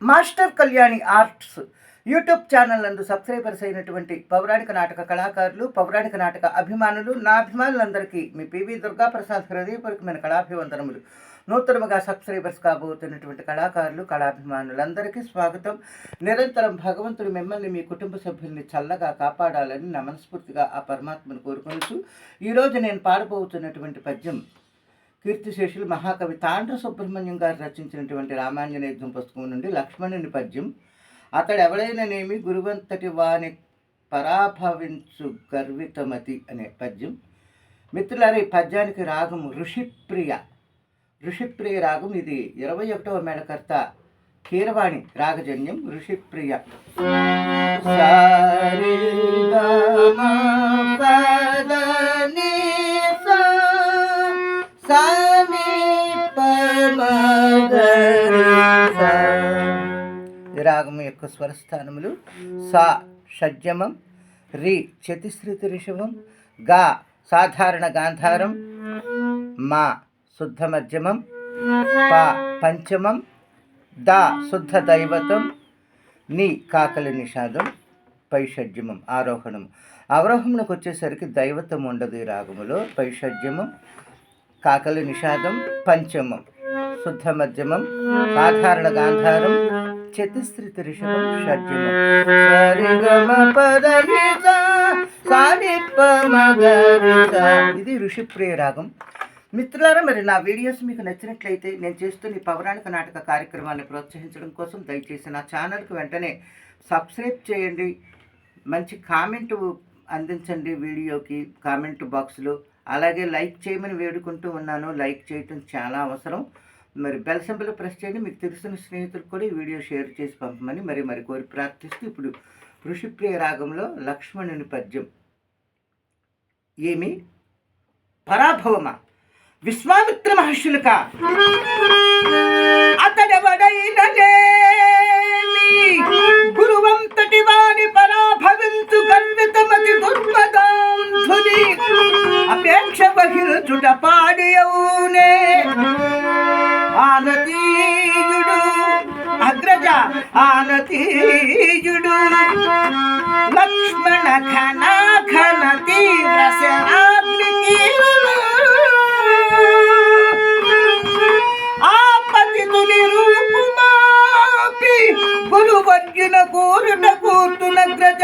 Master Kalyani arts YouTube channel నందు subscribers అయినటువంటి పౌరాణిక నాటక కళాకారులు, పౌరాణిక నాటక అభిమానులు, నా అభిమానులందరికీ మీ పివి దుర్గాప్రసాద్ హృదయపూర్వకమైన కళాభివందనములు. నూతనముగా సబ్స్క్రైబర్స్ కాబోతున్నటువంటి కళాకారులు, కళాభిమానులందరికీ స్వాగతం. నిరంతరం భగవంతుడు మిమ్మల్ని, మీ కుటుంబ సభ్యుల్ని చల్లగా కాపాడాలని నా మనస్ఫూర్తిగా ఆ పరమాత్మను కోరుకుంటూ ఈరోజు నేను పాడబోతున్నటువంటి పద్యం కీర్తిశేషులు మహాకవి తాండ్ర సుబ్రహ్మణ్యం గారు రచించినటువంటి రామాంజనేయుద్ధం పుస్తకం నుండి లక్ష్మణుని పద్యం. అతడెవడైననేమి గురువంతటి వాని పరాభవించు గర్వితమతి అనే పద్యం. మిత్రులారా, ఈ పద్యానికి రాగము ఋషిప్రియ రాగం. ఇది 21వ మేళకర్త కీరవాణి రాగజన్యం ఋషిప్రియ. రాగము యొక్క స్వరస్థానములు సా షడ్జమం, రి చతుశ్రుతి రిషభం, గా సాధారణ గాంధారం, మా శుద్ధ మధ్యమం, ప పంచమం, దా శుద్ధ దైవతం, ని కాకలి నిషాదం, పై షడ్జమం ఆరోహణం. అవరోహమునకు వచ్చేసరికి దైవతం ఉండదు ఈ రాగములో. పై షడ్జమం, కాకలి నిషాదం, పంచమం, శుద్ధ మధ్యమం, సాధారణ గాంధారం, చతుశ్రుతి రిషభం, షడ్జమం. ఇది ఋషిప్రియ రాగం. మిత్రులారా, మరి నా వీడియోస్ మీకు నచ్చినట్లయితే నేను చేస్తున్న ఈ పౌరాణిక నాటక కార్యక్రమాన్ని ప్రోత్సహించడం కోసం దయచేసి నా ఛానల్కి వెంటనే సబ్స్క్రైబ్ చేయండి. మంచి కామెంటు అందించండి వీడియోకి కామెంట్ బాక్స్లో. అలాగే లైక్ చేయమని వేడుకుంటూ ఉన్నాను. లైక్ చేయటం చాలా అవసరం. మరి బెల్ సింబల్ ప్రెస్ చేయండి. మీకు తెలిసిన స్నేహితులకు కూడా ఈ వీడియో షేర్ చేసి పంపమని మరి కోరి ప్రార్థిస్తూ ఇప్పుడు ఋషిప్రియ రాగంలో లక్ష్మణుని పద్యం. ఏమి పరాభవమా విశ్వామిత్ర మహర్షులక అతడెవడైననేమి గురువంతటి వాని పరాభవించు గర్వితమతి దుర్మదాంధుని అపేక్ష బహిర్చుట పాడియౌనే ఆనతీయుడు అగ్రజ ఆనతీయుడు లక్ష్మణ ఘన తీవ్ర శరాగ్నికి ఆపతితుని రూపుమాపి గురువర్యున కూరుట కూర్తునగ్రజ